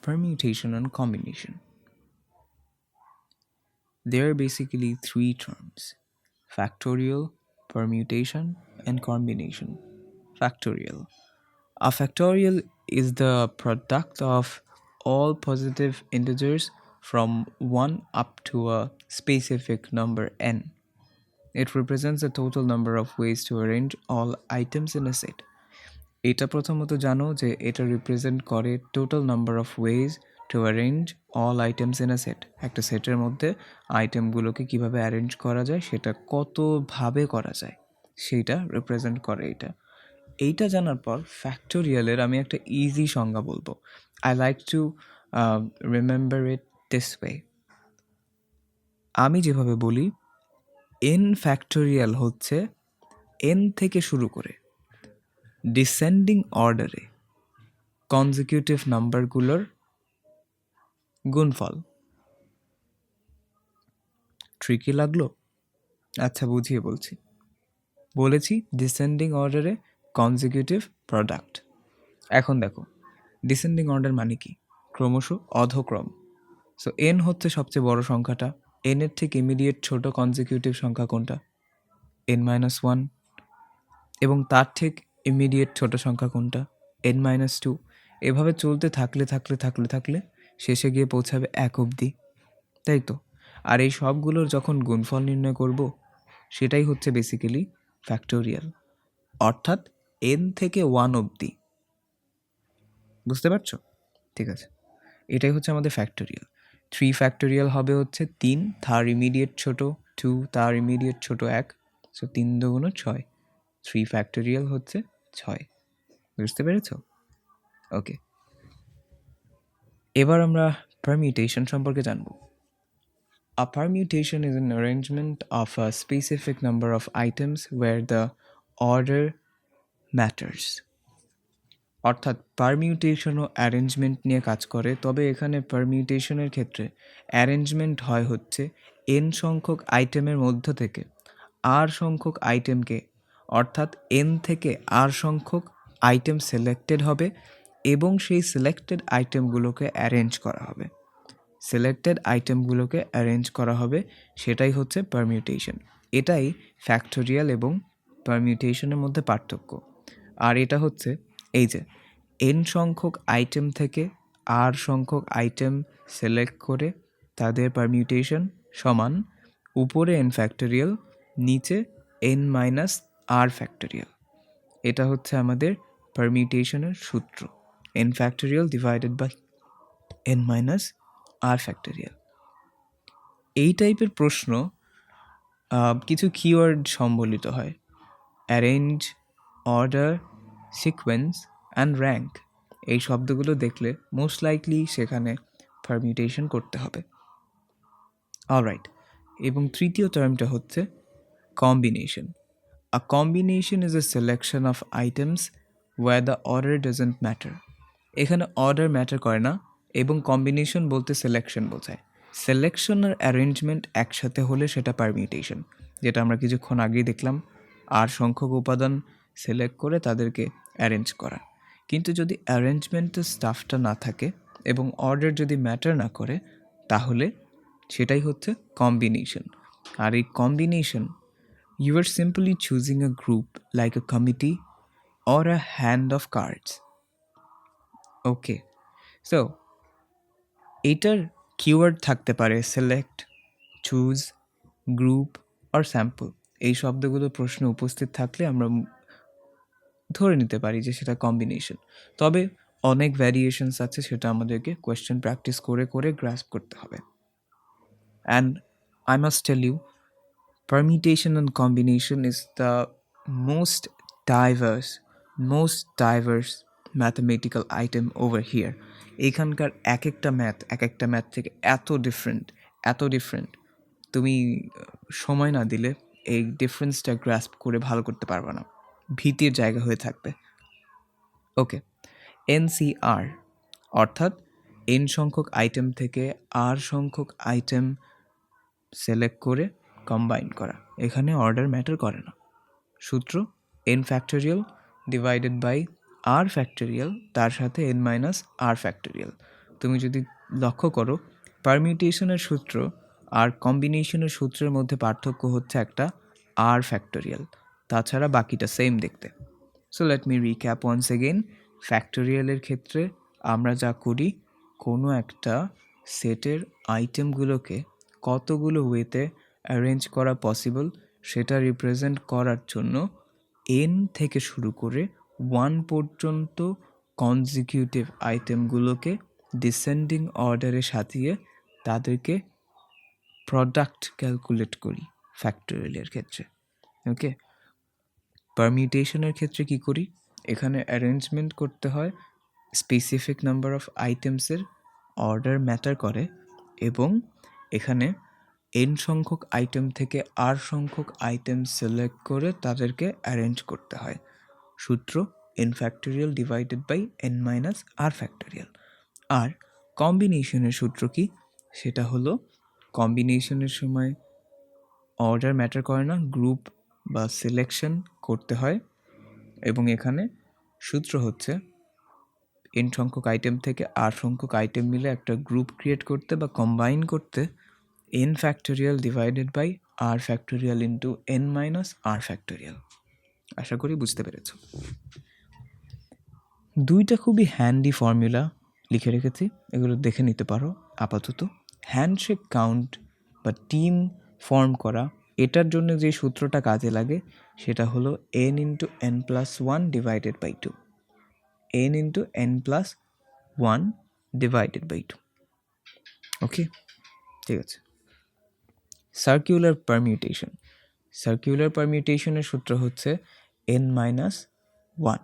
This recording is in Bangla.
permutation and combination. There are basically three terms: factorial, permutation, and combination. Factorial. A factorial is the product of all positive integers from 1 up to a specific number n. It represents the total number of ways to arrange all items in a set. এটা প্রথমত জানো যে এটা রিপ্রেজেন্ট করে total number of ways to arrange all items in a set. একটা সেটের মধ্যে আইটেমগুলোকে কিভাবে অ্যারেঞ্জ করা যায়, সেটা কতভাবে করা যায়, সেইটা রিপ্রেজেন্ট করে এটা। এইটা জানার পর ফ্যাক্টোরিয়ালের আমি একটা ইজি সংজ্ঞা বলবো। I like to remember it this way. আমি যেভাবে বলি, এন ফ্যাক্টোরিয়াল হচ্ছে এন থেকে শুরু করে ডিসেন্ডিং অর্ডারে কনজিকিউটিভ নাম্বারগুলোর গুণফল। ট্রিকি লাগলো? আচ্ছা, বুঝিয়ে বলেছি ডিসেন্ডিং অর্ডারে কনজিকিউটিভ প্রোডাক্ট। এখন দেখো, ডিসেন্ডিং অর্ডার মানে কি? ক্রমশ অধক্রম। সো এন হচ্ছে সবচেয়ে বড় সংখ্যাটা। এন এর ঠিক ইমিডিয়েট ছোট কনজিকিউটিভ সংখ্যা কোনটা? n-1। এবং তার ঠিক ইমিডিয়েট ছোট সংখ্যা কোনটা? n-2। এভাবে চলতে থাকলে শেষে গিয়ে পৌঁছাবে 1 অবধি, তাই তো? আর এই সবগুলোর যখন গুণফল নির্ণয় করব, সেটাই হচ্ছে বেসিক্যালি ফ্যাক্টোরিয়াল, অর্থাৎ n থেকে 1 অবধি। বুঝতে পারছো? ঠিক আছে, এটাই হচ্ছে আমাদের ফ্যাক্টোরিয়াল। 3 ফ্যাক্টোরিয়াল হবে হচ্ছে 3, তার ইমিডিয়েট ছোট 2, তার ইমিডিয়েট ছোট 1। সো 3 দুগুণ 6। 3 ফ্যাক্টোরিয়াল হচ্ছে 6। বুঝতে পেরেছো? ওকে, এবার আমরা পারমিউটেশন সম্পর্কে জানব। A permutation is an arrangement of a specific number of items where the order matters. অর্থাৎ পারমিউটেশনও অ্যারেঞ্জমেন্ট নিয়ে কাজ করে, তবে এখানে পারমিউটেশনের ক্ষেত্রে অ্যারেঞ্জমেন্ট হয় হচ্ছে এন সংখ্যক আইটেমের মধ্য থেকে আর সংখ্যক আইটেমকে, অর্থাৎ এন থেকে আর সংখ্যক আইটেম সিলেক্টেড হবে এবং সেই সিলেক্টেড আইটেমগুলোকে অ্যারেঞ্জ করা হবে। সেটাই হচ্ছে পারমিউটেশন। এটাই ফ্যাক্টোরিয়াল এবং পারমিউটেশনের মধ্যে পার্থক্য। আর এটা হচ্ছে এই যে এন সংখ্যক আইটেম থেকে আর সংখ্যক আইটেম সিলেক্ট করে তাদের পারমিউটেশন সমান উপরে এন ফ্যাক্টোরিয়াল, নিচে এন মাইনাস আর ফ্যাক্টোরিয়াল। এটা হচ্ছে আমাদের পারমিউটেশনের সূত্র, n factorial divided by n minus r factorial. এই টাইপের প্রশ্ন কিছু কিওয়ার্ড সম্বলিত হয়: arrange, order, sequence and rank. এই শব্দগুলো দেখলে মোস্ট লাইকলি সেখানে পারমিউটেশন করতে হবে। অলরাইট, এবং তৃতীয় টার্মটা হচ্ছে combination. A combination is a selection of items where the order doesn't matter. এখানে অর্ডার ম্যাটার করে না এবং কম্বিনেশন বলতে সিলেকশন বোঝায়। সিলেকশন আর অ্যারেঞ্জমেন্ট একসাথে হলে সেটা পারমিউটেশন, যেটা আমরা কিছুক্ষণ আগেই দেখলাম। আর সংখ্যক উপাদান সিলেক্ট করে তাদেরকে অ্যারেঞ্জ করা। কিন্তু যদি অ্যারেঞ্জমেন্টের স্টাফটা না থাকে এবং অর্ডার যদি ম্যাটার না করে, তাহলে সেটাই হচ্ছে কম্বিনেশন। আর এই combination, you are simply choosing a group like a committee or a hand of cards. Okay, so এইটার কিওয়ার্ড থাকতে পারে select, choose, group or sample. এই শব্দগুলো প্রশ্নে উপস্থিত থাকলে আমরা ধরে নিতে পারি যে সেটা কম্বিনেশন। তবে অনেক ভ্যারিয়েশনস আছে, সেটা আমাদেরকে কোয়েশ্চেন প্র্যাকটিস করে করে গ্রাস্প করতে হবে। And I must tell you, permutation and combination is the most diverse mathematical item over here. এখানকার এক একটা ম্যাথ থেকে এত ডিফারেন্ট, তুমি সময় না দিলে এই ডিফারেন্সটা গ্রাস্প করে ভালো করতে পারবে না, ভীতির জায়গা হয়ে থাকবে। ওকে, NCR অর্থাৎ এন সংখ্যক আইটেম থেকে আর সংখ্যক আইটেম সিলেক্ট করে কম্বাইন করা। এখানে অর্ডার ম্যাটার করে না। সূত্র n factorial divided by r factorial, তার সাথে এন মাইনাস আর ফ্যাক্টোরিয়াল। তুমি যদি লক্ষ্য করো পারমিউটেশনের সূত্র আর কম্বিনেশনের সূত্রের মধ্যে পার্থক্য হচ্ছে একটা আর ফ্যাক্টোরিয়াল, তাছাড়া বাকিটা সেম দেখতে। So let me recap once again. ফ্যাক্টোরিয়ালের ক্ষেত্রে আমরা যা করি, কোনো একটা সেটের আইটেমগুলোকে কতগুলো ওয়েতে অ্যারেঞ্জ করা পসিবল সেটা রিপ্রেজেন্ট করার জন্য এন থেকে শুরু করে 1 পর্যন্ত কনজিকিউটিভ আইটেমগুলোকে ডিসেন্ডিং অর্ডারে সাজিয়ে তাদেরকে প্রোডাক্ট ক্যালকুলেট করি ফ্যাক্টোরিয়ালের ক্ষেত্রে। ওকে, পারমিউটেশনের ক্ষেত্রে কি করি, এখানে অ্যারেঞ্জমেন্ট করতে হয় স্পেসিফিক নাম্বার অফ আইটেমসের, অর্ডার ম্যাটার করে, এবং এখানে এন সংখ্যক আইটেম থেকে আর সংখ্যক আইটেম সিলেক্ট করে তাদেরকে অ্যারেঞ্জ করতে হয়। সূত্র n factorial divided by n minus r factorial. আর কম্বিনেশনের সূত্র কি, সেটা হলো কম্বিনেশনের সময় অর্ডার ম্যাটার করে না, গ্রুপ বা সিলেকশন করতে হয়, এবং এখানে সূত্র হচ্ছে এন সংখ্যক আইটেম থেকে আর সংখ্যক আইটেম মিলে একটা গ্রুপ ক্রিয়েট করতে বা কম্বাইন করতে n factorial divided by r factorial into n minus r factorial. আশা করি বুঝতে পেরেছ। দুইটা খুবই হ্যান্ডি ফর্মুলা লিখে রেখেছি, এগুলো দেখে নিতে পারো আপাতত। হ্যান্ডশেক কাউন্ট বা টিম ফর্ম করা, এটার জন্য যে সূত্রটা কাজে লাগে সেটা হলো n into n plus one divided by two, n into n plus one divided by two. Okay, ঠিক আছে। সার্কুলার পারমিউটেশন, সার্কুলার পারমিউটেশনের সূত্র হচ্ছে এন মাইনাস ওয়ান।